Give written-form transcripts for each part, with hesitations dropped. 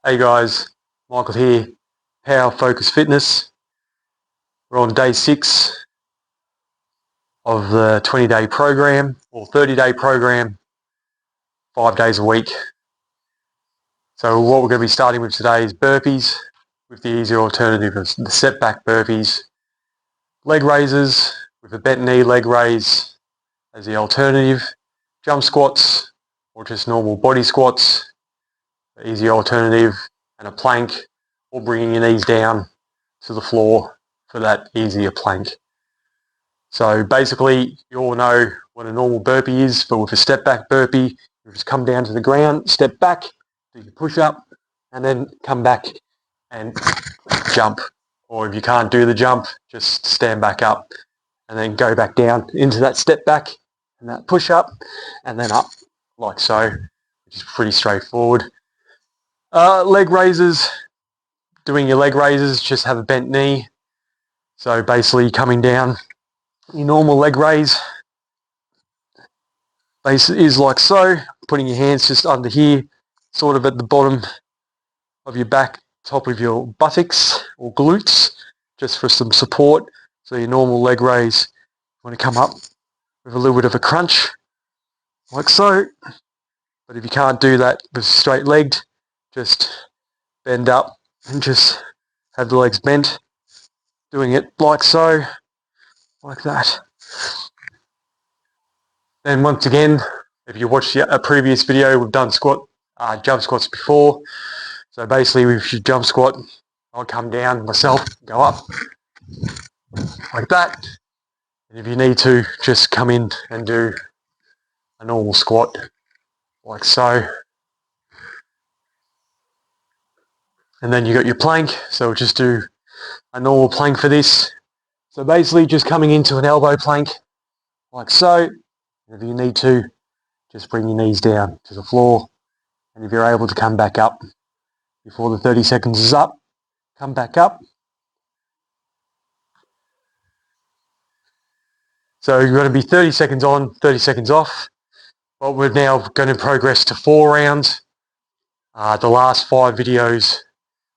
Hey guys, Michael here, Power Focus Fitness. We're on day 6 of the 20-day program or 30-day program, 5 days a week. So what we're going to be starting with today is burpees with the easier alternative of the set back burpees, leg raises with a bent knee leg raise as the alternative, jump squats or just normal body squats, the easy alternative, and a plank or bringing your knees down to the floor for that easier plank. So basically, you all know what a normal burpee is, but with a step back burpee, you just come down to the ground, step back, do your push up, and then come back and jump. Or if you can't do the jump, just stand back up and then go back down into that step back and that push up and then up like so, which is pretty straightforward. Leg raises, doing your leg raises, just have a bent knee. So basically coming down, your normal leg raise base is like so, putting your hands just under here, sort of at the bottom of your back, top of your buttocks or glutes, just for some support. So your normal leg raise, you want to come up with a little bit of a crunch, like so. But if you can't do that with straight legged, just bend up and just have the legs bent, doing it like so, like that. Then once again, if you watched a previous video, we've done jump squats before. So basically with your jump squat, I'll come down myself, go up like that. And if you need to, just come in and do a normal squat like so. And then you got your plank. So we'll just do a normal plank for this. So basically just coming into an elbow plank like so. If you need to, just bring your knees down to the floor. And if you're able to come back up before the 30 seconds is up, come back up. So you're going to be 30 seconds on, 30 seconds off. But we're now going to progress to 4 rounds. The last 5 videos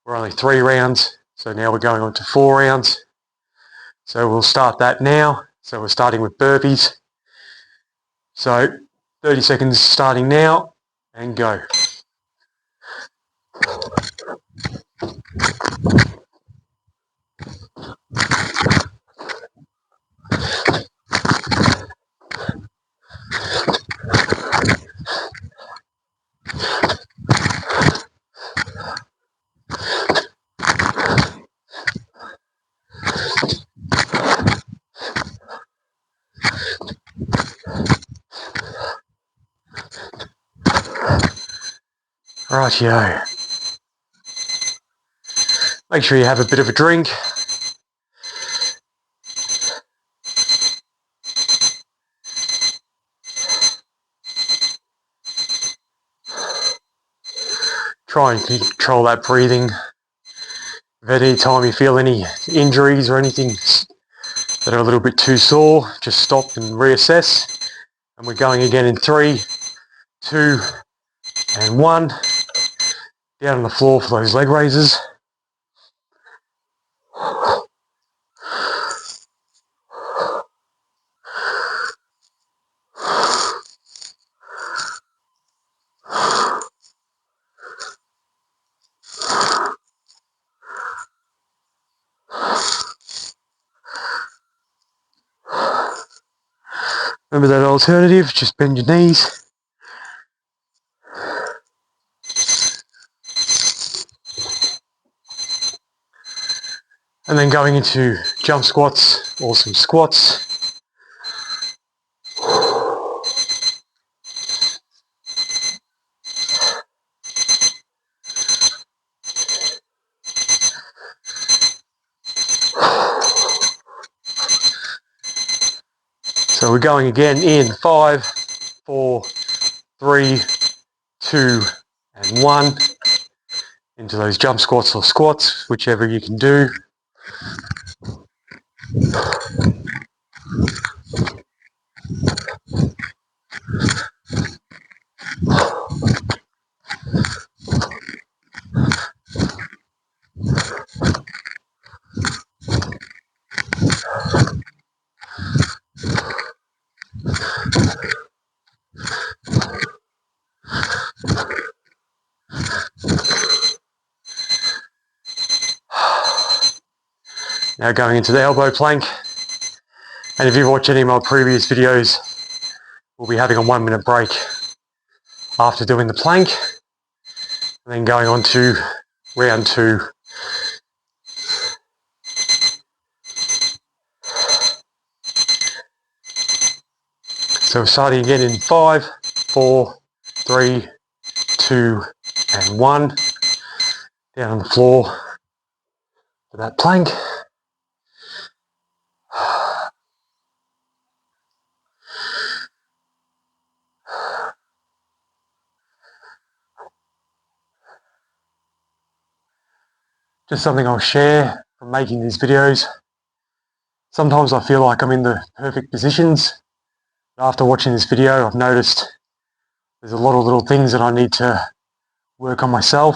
were only 3 rounds. So now we're going on to 4 rounds. So we'll start that now. So we're starting with burpees. So 30 seconds starting now and go. Rightio. Make sure you have a bit of a drink. Try and control that breathing. If at any time you feel any injuries or anything that are a little bit too sore, just stop and reassess. And we're going again in 3, 2, and 1. Down on the floor for those leg raises. Remember that alternative, just bend your knees. And then going into jump squats or some squats. So we're going again in 5, 4, 3, 2, and 1 into those jump squats or squats, whichever you can do. Now going into the elbow plank. And if you've watched any of my previous videos, we'll be having a 1 minute break after doing the plank, and then going on to round 2. So we're starting again in 5, 4, 3, 2, and 1. Down on the floor for that plank. Just something I'll share from making these videos. Sometimes I feel like I'm in the perfect positions. After watching this video, I've noticed there's a lot of little things that I need to work on myself.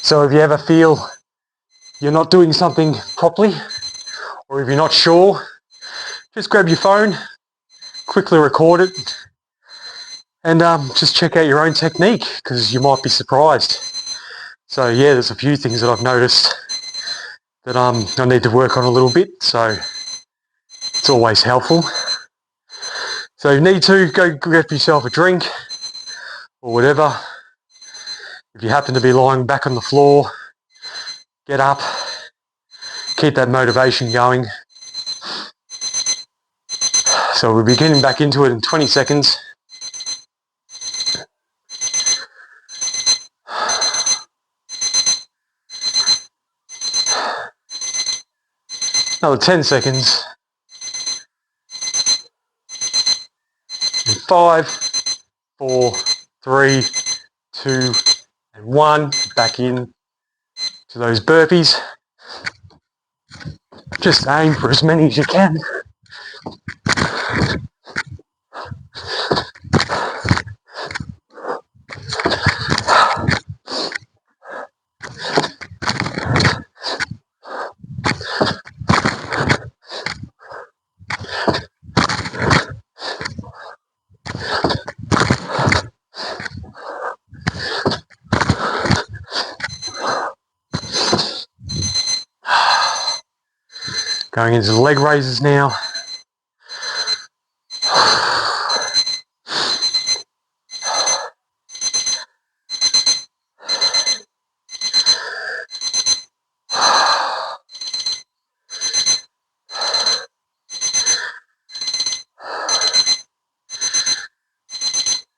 So if you ever feel you're not doing something properly, or if you're not sure, just grab your phone, quickly record it, and just check out your own technique, because you might be surprised. So yeah, there's a few things that I've noticed that I need to work on a little bit, so it's always helpful. So if you need to, go grab yourself a drink or whatever. If you happen to be lying back on the floor, get up, keep that motivation going. So we'll be getting back into it in 20 seconds. Another 10 seconds. And 5, 4, 3, 2, and 1. Back in to those burpees. Just aim for as many as you can. Going into the leg raises now.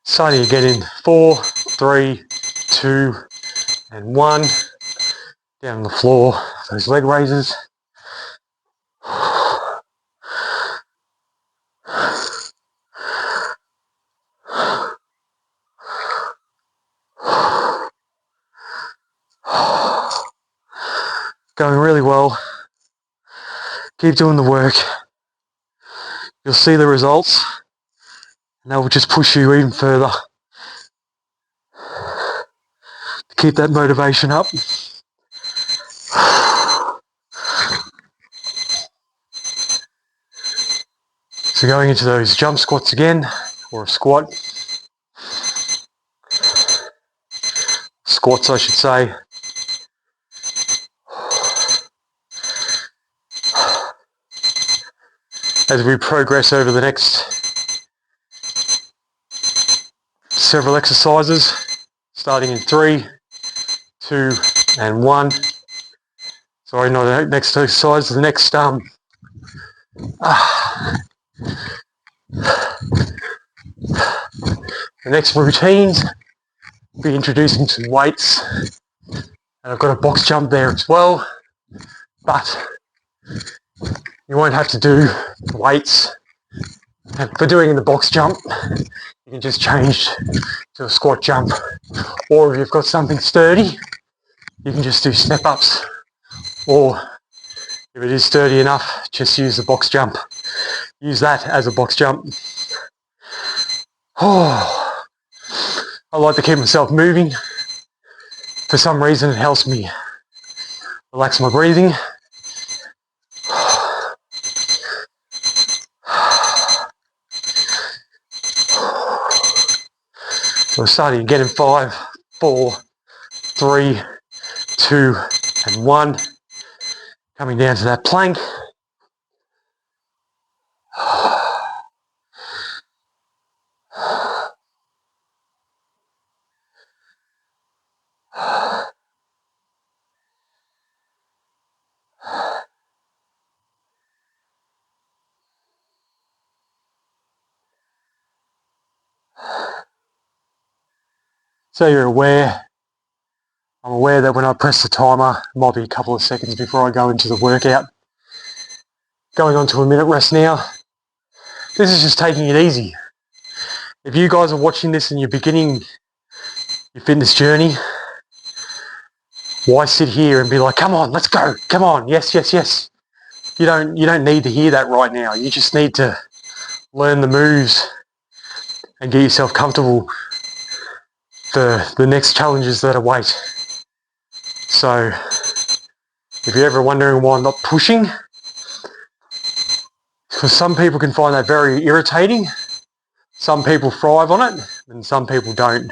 Starting again in 4, 3, 2, and 1. Down on the floor, those leg raises. Going really well. Keep doing the work. You'll see the results, and that will just push you even further to keep that motivation up. So going into those jump squats again, or a squat. Squats, I should say. As we progress over the next several exercises, starting in 3, 2, and 1. Sorry, not the next exercise, the next the next routines, we'll be introducing some weights, and I've got a box jump there as well, but you won't have to do weights. And for doing the box jump, you can just change to a squat jump, or if you've got something sturdy, you can just do step ups, or if it is sturdy enough, just use the box jump. Use that as a box jump. Oh, I like to keep myself moving. For some reason, it helps me relax my breathing. So we're starting again in 5, 4, 3, 2, and 1. Coming down to that plank. So you're aware, I'm aware that when I press the timer, it might be a couple of seconds before I go into the workout. Going on to a minute rest now. This is just taking it easy. If you guys are watching this and you're beginning your fitness journey, why sit here and be like, come on, let's go, come on, yes, yes, yes. You don't need to hear that right now. You just need to learn the moves and get yourself comfortable for the next challenges that await. So if you're ever wondering why I'm not pushing, because some people can find that very irritating. Some people thrive on it and some people don't.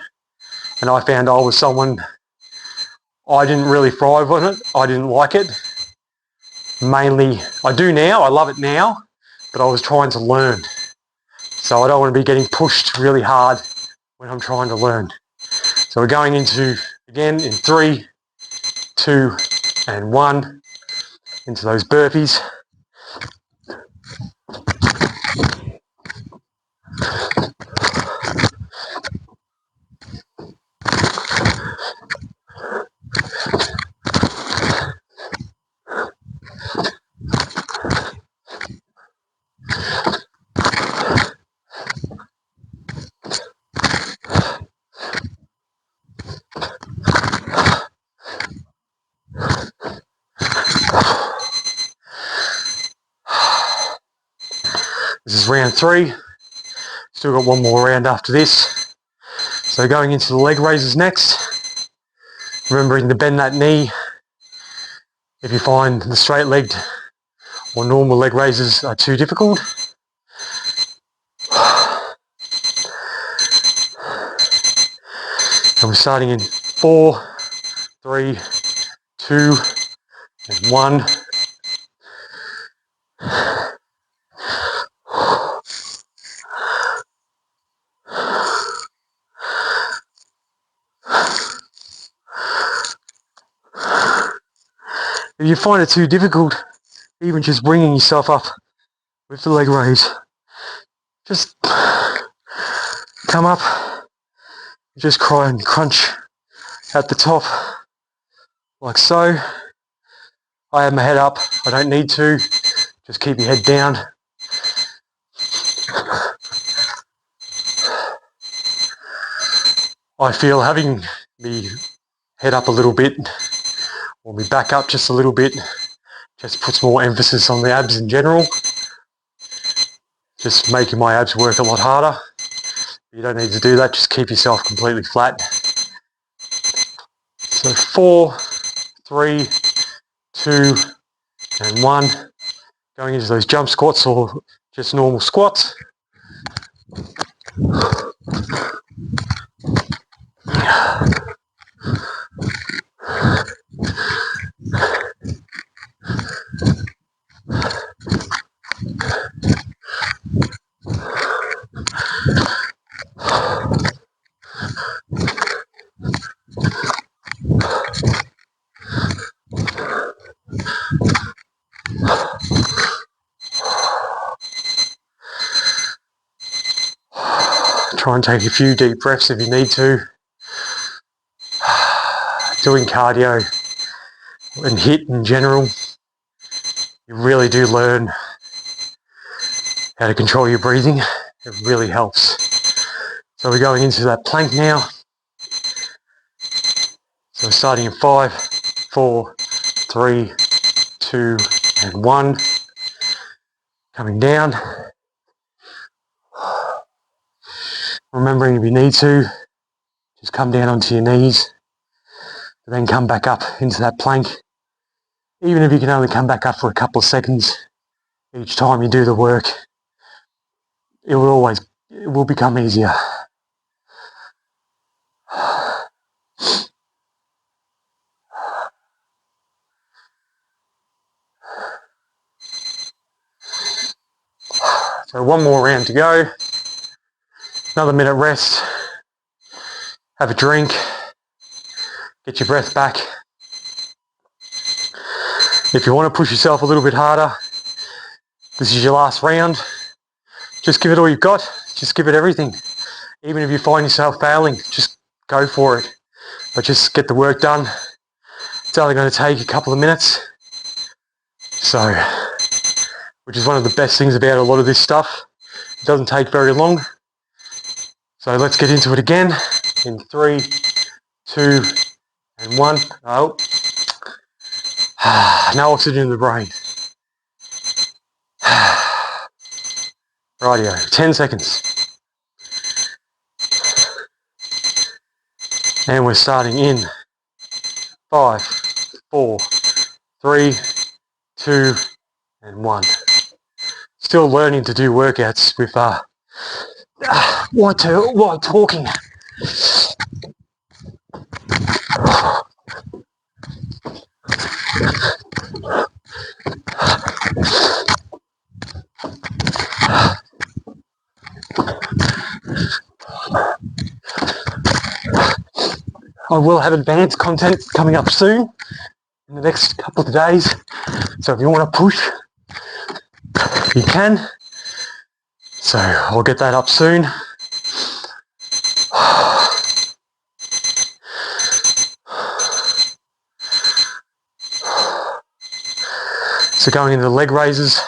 And I found I was someone, I didn't really thrive on it. I didn't like it. Mainly, I do now, I love it now, but I was trying to learn. So I don't want to be getting pushed really hard when I'm trying to learn. So we're going into, again, in 3, 2, and 1, into those burpees. This is round 3. Still got one more round after this. So going into the leg raises next. Remembering to bend that knee. If you find the straight legged or normal leg raises are too difficult, and we're starting in 4, 3, 2, and 1. If you find it too difficult, even just bringing yourself up with the leg raise, just come up, just try and crunch at the top, like so. I have my head up, I don't need to, just keep your head down. I feel having me head up a little bit, or me back up just a little bit, just puts more emphasis on the abs in general, just making my abs work a lot harder. You don't need to do that, just keep yourself completely flat. So 4, 3, 2, and 1. Going into those jump squats or just normal squats. Try and take a few deep breaths if you need to. Doing cardio and HIIT in general, you really do learn how to control your breathing. It really helps. So we're going into that plank now. So starting in 5, 4, 3, 2, and 1. Coming down. Remembering if you need to, just come down onto your knees, and then come back up into that plank. Even if you can only come back up for a couple of seconds each time you do the work, it will become easier. So one more round to go. Another minute rest. Have a drink. Get your breath back. If you want to push yourself a little bit harder, this is your last round. Just give it all you've got. Just give it everything. Even if you find yourself failing, just go for it. But just get the work done. It's only going to take a couple of minutes. So, which is one of the best things about a lot of this stuff. It doesn't take very long. So let's get into it again in 3, 2, and 1. Oh. No oxygen in the brain. Rightio, 10 seconds. And we're starting in 5, 4, 3, 2, and 1. Still learning to do workouts with while talking. I will have advanced content coming up soon in the next couple of days. So if you want to push, you can. So I'll get that up soon. So going into the leg raises.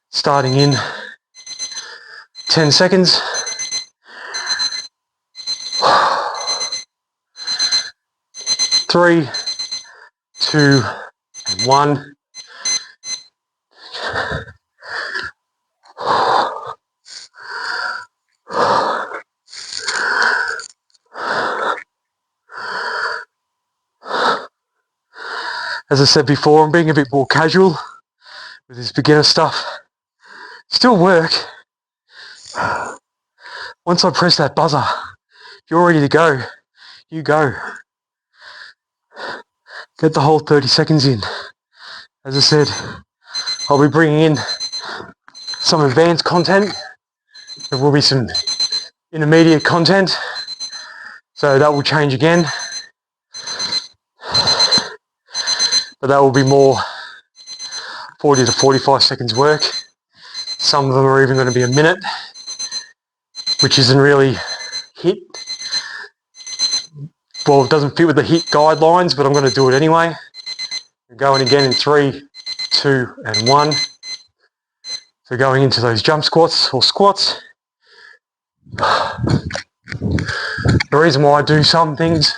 Starting in 10 seconds. 3, 2, and 1. As I said before, I'm being a bit more casual with this beginner stuff. Still work. Once I press that buzzer, if you're ready to go, you go. Get the whole 30 seconds in. As I said, I'll be bringing in some advanced content. There will be some intermediate content. So that will change again. But that will be more 40 to 45 seconds work. Some of them are even going to be a minute, which isn't really HIIT. Well, it doesn't fit with the HIIT guidelines, but I'm going to do it anyway. I'm going again in 3, 2, and 1. So going into those jump squats or squats. The reason why I do some things,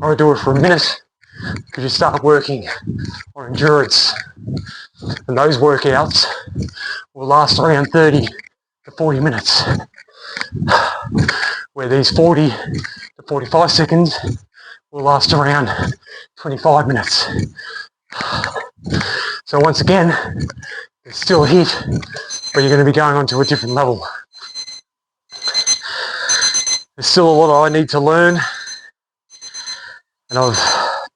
I do it for a minute, because you start working on endurance. And those workouts will last around 30 to 40 minutes. Where these 40 to 45 seconds will last around 25 minutes. So once again, it's still HIIT, but you're going to be going on to a different level. There's still a lot I need to learn, and I've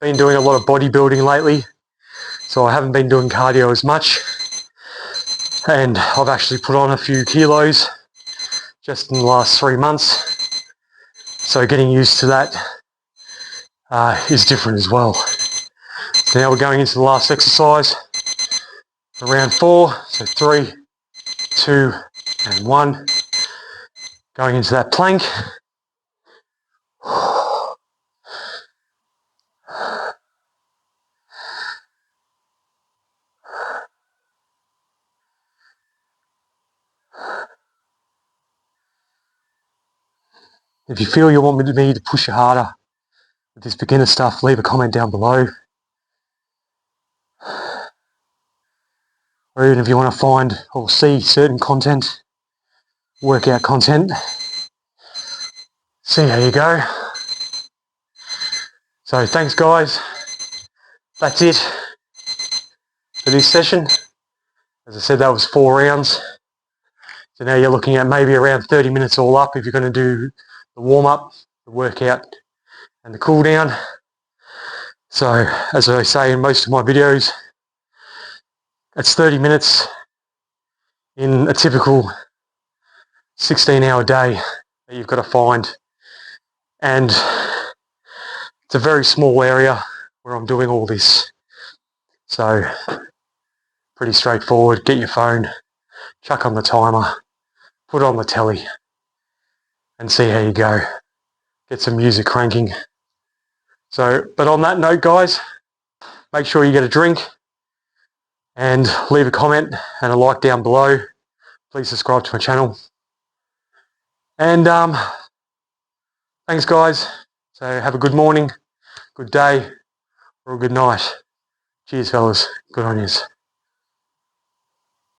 been doing a lot of bodybuilding lately, so I haven't been doing cardio as much, and I've actually put on a few kilos just in the last 3 months, so getting used to that is different as well. So now we're going into the last exercise, round 4, so 3, 2, and 1, going into that plank. If you feel you want me to push you harder with this beginner stuff, leave a comment down below. Or even if you want to find or see certain content, workout content, see how you go. So thanks guys, that's it for this session. As I said, that was 4 rounds. So now you're looking at maybe around 30 minutes all up if you're going to do the warm-up, the workout, and the cool down. So as I say in most of my videos, It's 30 minutes in a typical 16-hour day that you've got to find. And it's a very small area where I'm doing all this. So pretty straightforward. Get your phone, chuck on the timer, put it on the telly, and see how you go. Get some music cranking. So, but on that note, guys, make sure you get a drink and leave a comment and a like down below. Please subscribe to my channel. And thanks, guys. So have a good morning, good day, or a good night. Cheers, fellas. Good on yous.